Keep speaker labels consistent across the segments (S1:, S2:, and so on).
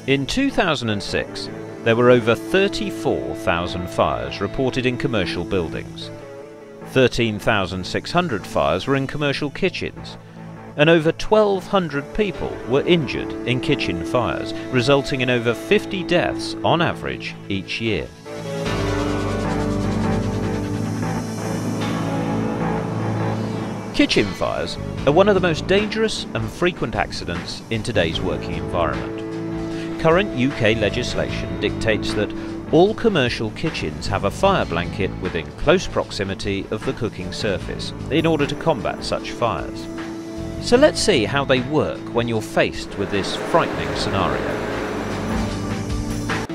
S1: In 2006, there were over 34,000 fires reported in commercial buildings. 13,600 fires were in commercial kitchens, and over 1,200 people were injured in kitchen fires, resulting in over 50 deaths on average each year. Kitchen fires are one of the most dangerous and frequent accidents in today's working environment. Current UK legislation dictates that all commercial kitchens have a fire blanket within close proximity of the cooking surface in order to combat such fires. So let's see how they work when you're faced with this frightening scenario.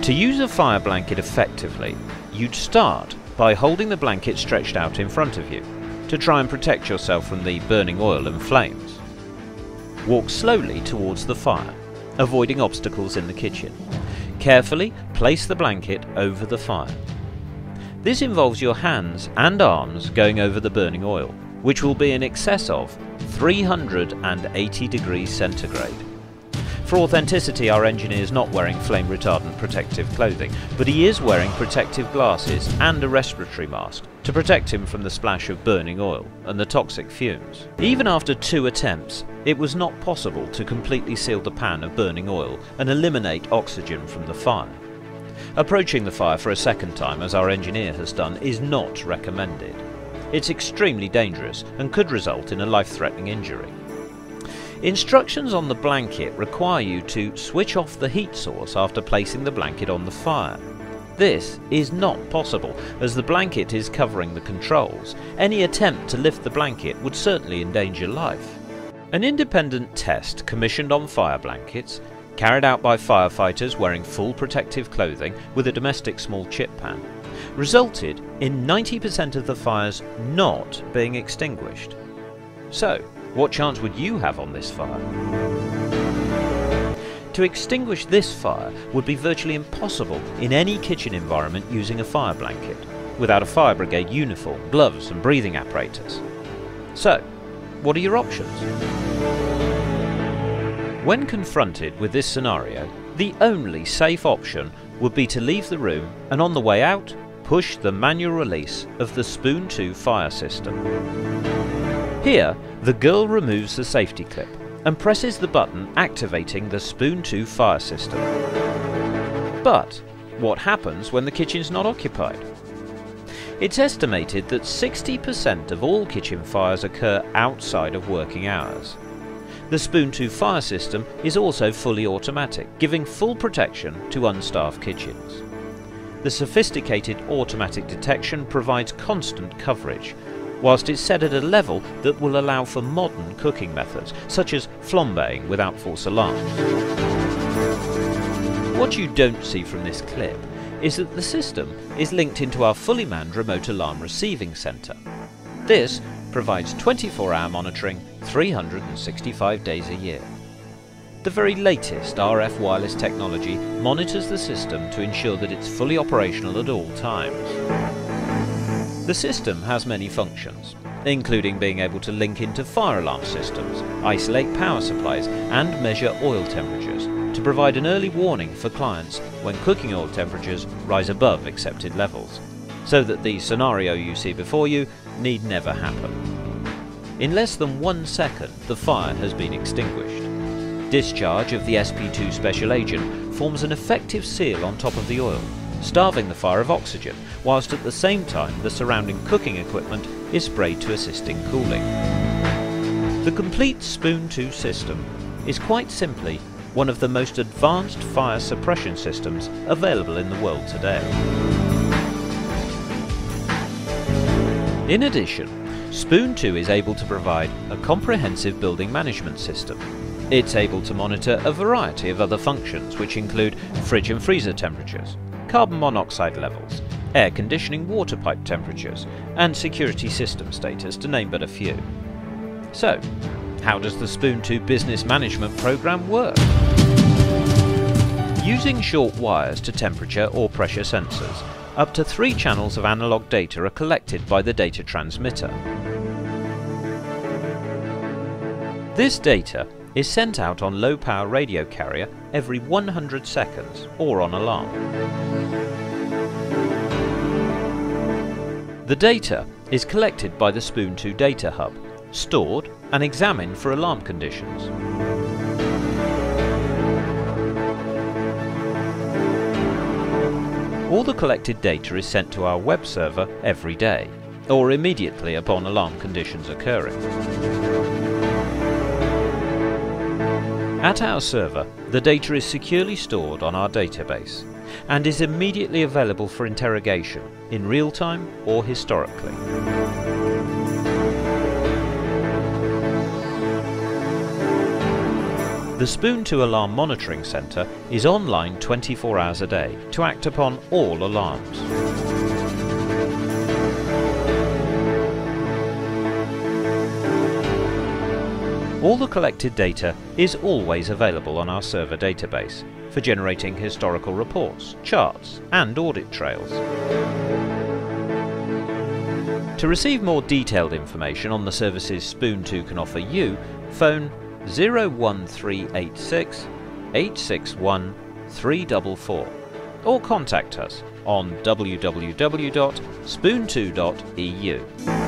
S1: To use a fire blanket effectively, you'd start by holding the blanket stretched out in front of you to try and protect yourself from the burning oil and flames. Walk slowly towards the fire, avoiding obstacles in the kitchen. Carefully place the blanket over the fire. This involves your hands and arms going over the burning oil, which will be in excess of 380 degrees centigrade. For authenticity, our engineer is not wearing flame retardant protective clothing, but he is wearing protective glasses and a respiratory mask to protect him from the splash of burning oil and the toxic fumes. Even after 2 attempts, it was not possible to completely seal the pan of burning oil and eliminate oxygen from the fire. Approaching the fire for a second time, as our engineer has done, is not recommended. It's extremely dangerous and could result in a life-threatening injury. Instructions on the blanket require you to switch off the heat source after placing the blanket on the fire. This is not possible, as the blanket is covering the controls. Any attempt to lift the blanket would certainly endanger life. An independent test commissioned on fire blankets, carried out by firefighters wearing full protective clothing with a domestic small chip pan, resulted in 90% of the fires not being extinguished. So, what chance would you have on this fire? To extinguish this fire would be virtually impossible in any kitchen environment using a fire blanket, without a fire brigade uniform, gloves and breathing apparatus. So, what are your options? When confronted with this scenario, the only safe option would be to leave the room and on the way out, push the manual release of the Spoon2 fire system. Here, the girl removes the safety clip and presses the button activating the Spoon2 fire system. But what happens when the kitchen's not occupied? It's estimated that 60% of all kitchen fires occur outside of working hours. The Spoon2 fire system is also fully automatic, giving full protection to unstaffed kitchens. The sophisticated automatic detection provides constant coverage, whilst it's set at a level that will allow for modern cooking methods, such as flambeing without false alarms. What you don't see from this clip is that the system is linked into our fully manned remote alarm receiving centre. This provides 24-hour monitoring 365 days a year. The very latest RF wireless technology monitors the system to ensure that it's fully operational at all times. The system has many functions, including being able to link into fire alarm systems, isolate power supplies and measure oil temperatures to provide an early warning for clients when cooking oil temperatures rise above accepted levels, so that the scenario you see before you need never happen. In less than 1 second, the fire has been extinguished. Discharge of the SP2 special agent forms an effective seal on top of the oil, starving the fire of oxygen, whilst at the same time the surrounding cooking equipment is sprayed to assist in cooling. The complete Spoon2 system is quite simply one of the most advanced fire suppression systems available in the world today. In addition, Spoon2 is able to provide a comprehensive building management system. It's able to monitor a variety of other functions, which include fridge and freezer temperatures, carbon monoxide levels, air conditioning water pipe temperatures, and security system status, to name but a few. So, how does the Spoon2 business management program work? Using short wires to temperature or pressure sensors, up to 3 channels of analog data are collected by the data transmitter. This data is sent out on low-power radio carrier every 100 seconds or on alarm. The data is collected by the Spoon2 data hub, stored and examined for alarm conditions. All the collected data is sent to our web server every day, or immediately upon alarm conditions occurring. At our server, the data is securely stored on our database and is immediately available for interrogation in real time or historically. The Spoon2 Alarm Monitoring Centre is online 24 hours a day to act upon all alarms. All the collected data is always available on our server database for generating historical reports, charts and audit trails. To receive more detailed information on the services Spoon2 can offer you, phone 01386 861 344 or contact us on www.spoon2.eu.